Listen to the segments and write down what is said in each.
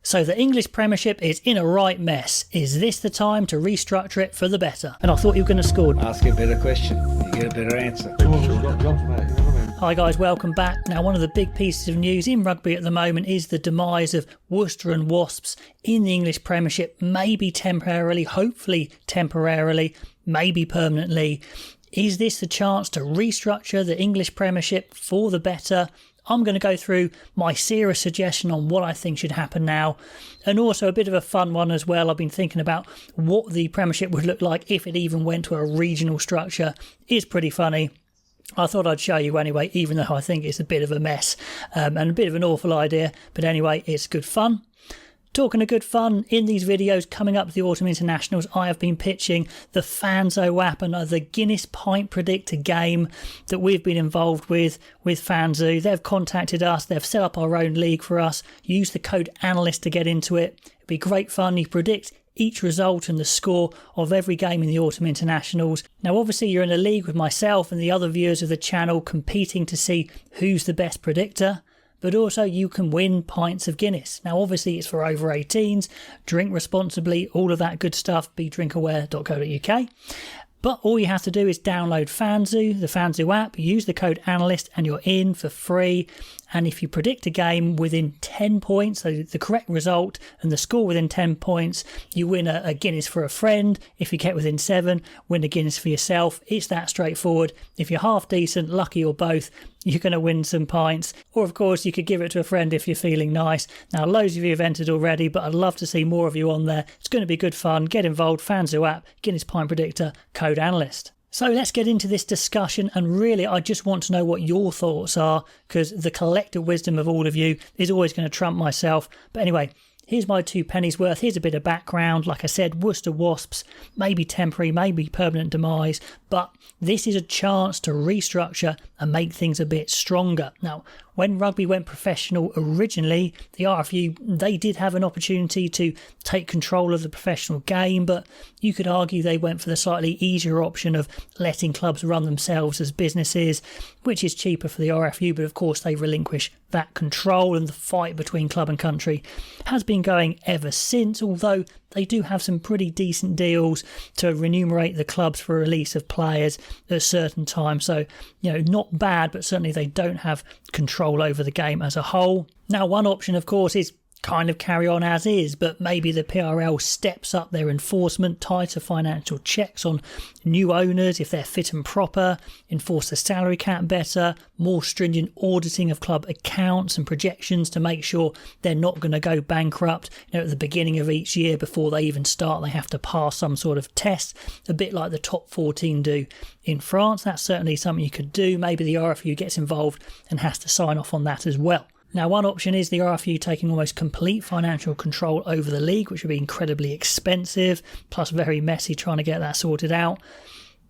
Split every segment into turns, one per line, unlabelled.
So the English Premiership is in a right mess. Is this the time to restructure it for the better? And I thought you were going to score.
Ask a better question, you get a better answer.
Hi guys, welcome back. Now, one of the big pieces of news in rugby at the moment is the demise of Worcester and Wasps in the English Premiership, maybe temporarily, hopefully temporarily, maybe permanently. Is this the chance to restructure the English Premiership for the better? I'm going to go through my serious suggestion on what I think should happen now, and also a bit of a fun one as well. I've been thinking about what the Premiership would look like if it even went to a regional structure. It's pretty funny. I thought I'd show you anyway, even though I think it's a bit of a mess and a bit of an awful idea. But anyway, it's good fun. Talking of good fun, in these videos coming up to the Autumn Internationals, I have been pitching the Fanzo app and the Guinness Pint Predictor game that we've been involved with Fanzo. They've contacted us, they've set up our own league for us. Use the code ANALYST to get into it. It'll be great fun. You predict each result and the score of every game in the Autumn Internationals. Now obviously you're in a league with myself and the other viewers of the channel competing to see who's the best predictor. But also you can win pints of Guinness. Now obviously it's for over 18s, drink responsibly, all of that good stuff, bedrinkaware.co.uk. But all you have to do is download Fanzo, the Fanzo app, use the code ANALYST and you're in for free. And if you predict a game within 10 points, so the correct result and the score within 10 points, you win a Guinness for a friend. If you get within 7, win a Guinness for yourself. It's that straightforward. If you're half decent, lucky or both, you're going to win some pints. Or of course, you could give it to a friend if you're feeling nice. Now, loads of you have entered already, but I'd love to see more of you on there. It's going to be good fun. Get involved. Fanzo app, Guinness Pint Predictor, code ANALYST. So let's get into this discussion, and really I just want to know what your thoughts are, because the collective wisdom of all of you is always going to trump myself. But anyway, here's my 2 pennies worth. Here's a bit of background. Like I said, Worcester Wasps, maybe temporary, maybe permanent demise, but this is a chance to restructure and make things a bit stronger. Now, when rugby went professional originally, the RFU, they did have an opportunity to take control of the professional game, but you could argue they went for the slightly easier option of letting clubs run themselves as businesses, which is cheaper for the RFU, but of course they relinquish that control, and the fight between club and country has been going ever since, although they do have some pretty decent deals to remunerate the clubs for release of players at certain times. So, not bad, but certainly they don't have control over the game as a whole. Now, one option, of course, is kind of carry on as is, but maybe the PRL steps up their enforcement, tighter financial checks on new owners if they're fit and proper, enforce the salary cap better, more stringent auditing of club accounts and projections to make sure they're not going to go bankrupt. At the beginning of each year before they even start, they have to pass some sort of test, a bit like the top 14 do in France. That's certainly something you could do. Maybe the RFU gets involved and has to sign off on that as well. Now, one option is the RFU taking almost complete financial control over the league, which would be incredibly expensive, plus very messy trying to get that sorted out.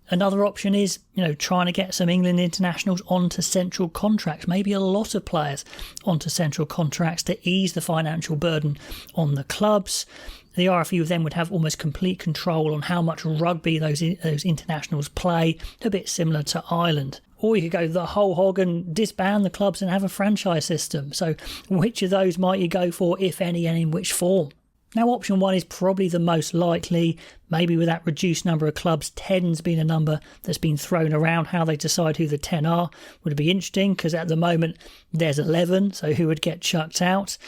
Another option is, trying to get some England internationals onto central contracts, maybe a lot of players onto central contracts to ease the financial burden on the clubs. The RFU then would have almost complete control on how much rugby those internationals play, a bit similar to Ireland. Or you could go the whole hog and disband the clubs and have a franchise system. So which of those might you go for, if any, and in which form? Now, option 1 is probably the most likely. Maybe with that reduced number of clubs, 10's been a number that's been thrown around. How they decide who the 10 are would be interesting, because at the moment there's 11, so who would get chucked out?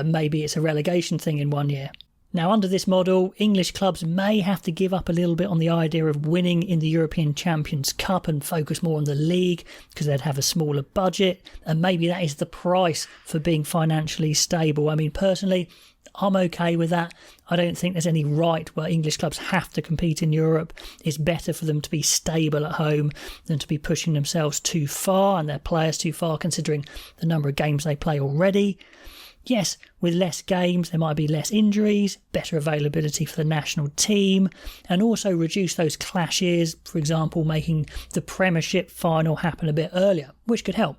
Maybe it's a relegation thing in 1 year. Now, under this model, English clubs may have to give up a little bit on the idea of winning in the European Champions Cup and focus more on the league, because they'd have a smaller budget, and maybe that is the price for being financially stable. I mean, personally, I'm okay with that. I don't think there's any right where English clubs have to compete in Europe. It's better for them to be stable at home than to be pushing themselves too far and their players too far, considering the number of games they play already. Yes, with less games, there might be less injuries, better availability for the national team, and also reduce those clashes, for example, making the Premiership final happen a bit earlier, which could help.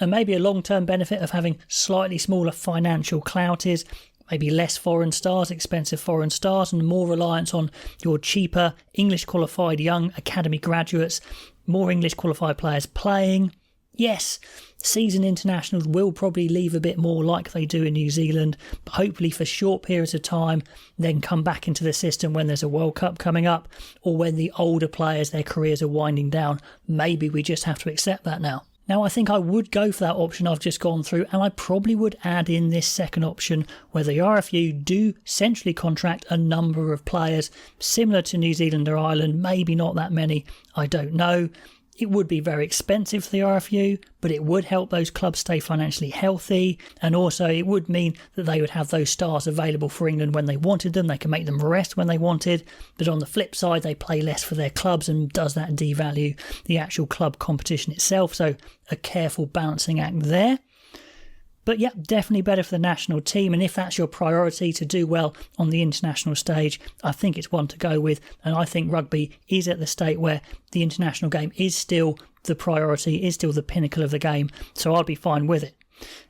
And maybe a long-term benefit of having slightly smaller financial clout is maybe less foreign stars, expensive foreign stars, and more reliance on your cheaper English qualified young academy graduates, more English qualified players playing, Yes, season internationals will probably leave a bit more like they do in New Zealand, but hopefully for short periods of time, then come back into the system when there's a World Cup coming up, or when the older players, their careers are winding down. Maybe we just have to accept that now. Now, I think I would go for that option I've just gone through, and I probably would add in this second option where the RFU do centrally contract a number of players, similar to New Zealand or Ireland, maybe not that many, I don't know. It would be very expensive for the RFU, but it would help those clubs stay financially healthy, and also it would mean that they would have those stars available for England when they wanted them. They can make them rest when they wanted, but on the flip side, they play less for their clubs, and does that devalue the actual club competition itself? So a careful balancing act there. But yeah, definitely better for the national team, and if that's your priority to do well on the international stage, I think it's one to go with, and I think rugby is at the state where the international game is still the priority, is still the pinnacle of the game, so I'd be fine with it.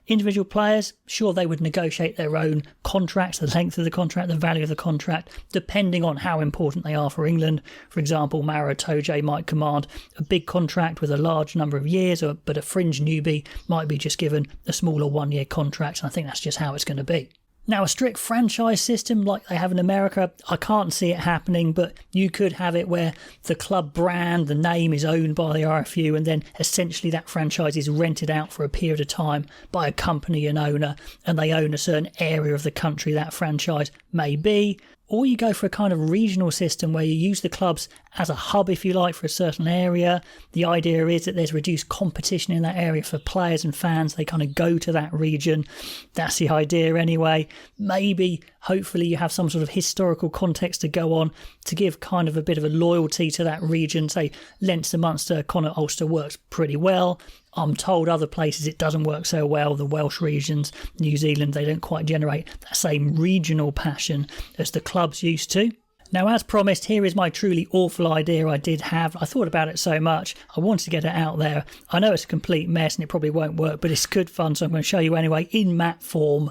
Individual players, sure, they would negotiate their own contracts, the length of the contract, the value of the contract, depending on how important they are for England. For example, Maro Itoje might command a big contract with a large number of years, but a fringe newbie might be just given a smaller one-year contract, and I think that's just how it's going to be. Now, a strict franchise system like they have in America, I can't see it happening, but you could have it where the club brand, the name is owned by the RFU, and then essentially that franchise is rented out for a period of time by a company and owner, and they own a certain area of the country that franchise may be. Or you go for a kind of regional system where you use the clubs as a hub, if you like, for a certain area. The idea is that there's reduced competition in that area for players and fans. They kind of go to that region. That's the idea anyway. Maybe, hopefully, you have some sort of historical context to go on to give kind of a bit of a loyalty to that region. Say, Leinster, Munster, Connacht, Ulster works pretty well. I'm told other places it doesn't work so well. The Welsh regions, New Zealand, they don't quite generate that same regional passion as the clubs used to. Now, as promised, here is my truly awful idea I did have. I thought about it so much, I wanted to get it out there. I know it's a complete mess and it probably won't work, but it's good fun, so I'm going to show you anyway in map form.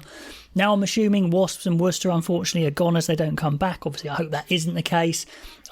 Now, I'm assuming Wasps and Worcester, unfortunately, are gone as they don't come back. Obviously, I hope that isn't the case.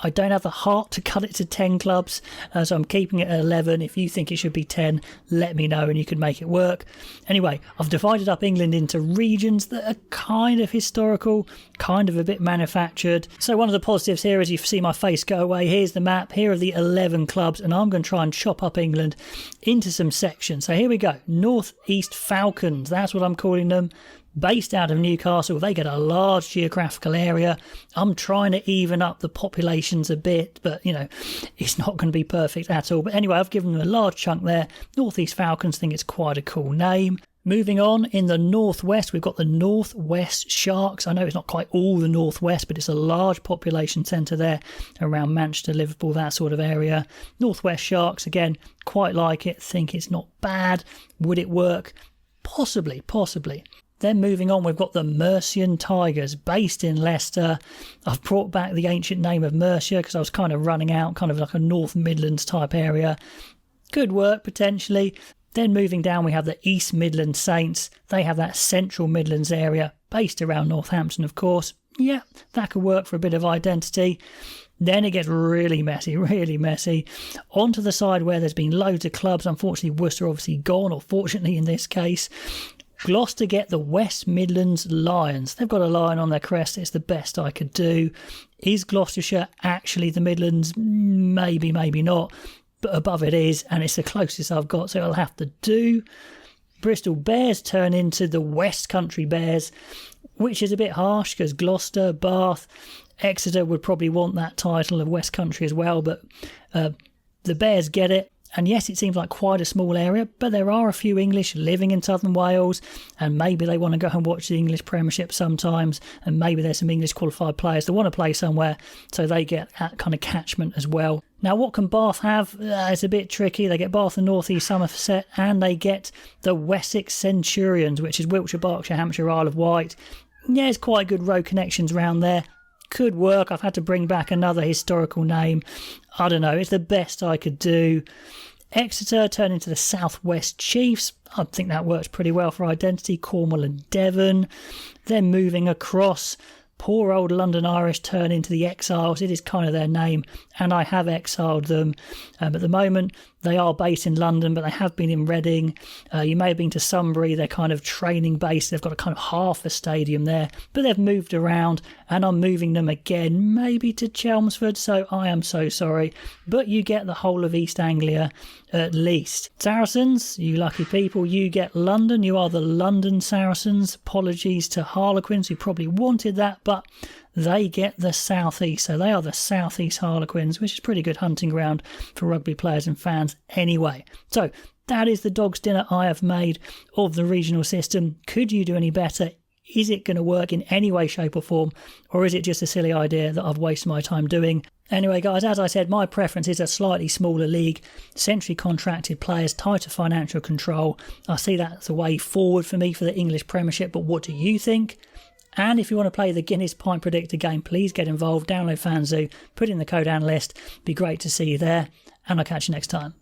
I don't have the heart to cut it to 10 clubs, so I'm keeping it at 11. If you think it should be 10, let me know and you can make it work. Anyway, I've divided up England into regions that are kind of historical, kind of a bit manufactured. So one of the positives here is you see my face go away. Here's the map. Here are the 11 clubs, and I'm going to try and chop up England into some sections. So here we go. North East Falcons, that's what I'm calling them. Based out of Newcastle, they get a large geographical area. I'm trying to even up the populations a bit, but, you know, it's not going to be perfect at all. But anyway, I've given them a large chunk there. North East Falcons, think it's quite a cool name. Moving on, in the northwest, we've got the Northwest Sharks. I know it's not quite all the northwest, but it's a large population centre there around Manchester, Liverpool, that sort of area. Northwest Sharks, again, quite like it. Think it's not bad. Would it work? Possibly. Then moving on, we've got the Mercian Tigers, based in Leicester. I've brought back the ancient name of Mercia because I was kind of running out, kind of like a North Midlands type area. Could work, potentially. Then moving down, we have the East Midlands Saints. They have that Central Midlands area, based around Northampton, of course. Yeah, that could work for a bit of identity. Then it gets really messy. Onto the side where there's been loads of clubs. Unfortunately, Worcester obviously gone, or fortunately in this case. Gloucester get the West Midlands Lions. They've got a lion on their crest. It's the best I could do. Is Gloucestershire actually the Midlands? Maybe, maybe not. But above it is, and it's the closest I've got, so it'll have to do. Bristol Bears turn into the West Country Bears, which is a bit harsh because Gloucester, Bath, Exeter would probably want that title of West Country as well, but the Bears get it. And yes, it seems like quite a small area, but there are a few English living in southern Wales, and maybe they want to go and watch the English Premiership sometimes, and maybe there's some English qualified players that want to play somewhere, so they get that kind of catchment as well. Now, what can Bath have? It's a bit tricky. They get Bath and North East Somerset, and they get the Wessex Centurions, which is Wiltshire, Berkshire, Hampshire, Isle of Wight. Yeah, it's quite good road connections around there. Could work. I've had to bring back another historical name. I don't know. It's the best I could do. Exeter turn into the Southwest Chiefs. I think that works pretty well for identity. Cornwall and Devon. Then moving across, poor old London Irish turn into the exiles. It is kind of their name, and I have exiled them. At the moment, they are based in London, but they have been in Reading. You may have been to Sunbury, their kind of training base. They've got a kind of half a stadium there, but they've moved around, and I'm moving them again, maybe to Chelmsford, so I am so sorry. But you get the whole of East Anglia at least. Saracens, you lucky people, you get London. You are the London Saracens. Apologies to Harlequins who probably wanted that, but they get the southeast, so they are the southeast Harlequins, which is pretty good hunting ground for rugby players and fans anyway. So that is the dog's dinner I have made of the regional system. Could you do any better? Is it going to work in any way, shape or form, or is it just a silly idea that I've wasted my time doing? Anyway, guys, as I said, my preference is a slightly smaller league, centrally contracted players, tighter financial control. I see that as a way forward for me for the English Premiership, but what do you think? And if you want to play the Guinness Pint Predictor game, please get involved, download FanZoo, put in the code analyst. Be great to see you there, and I'll catch you next time.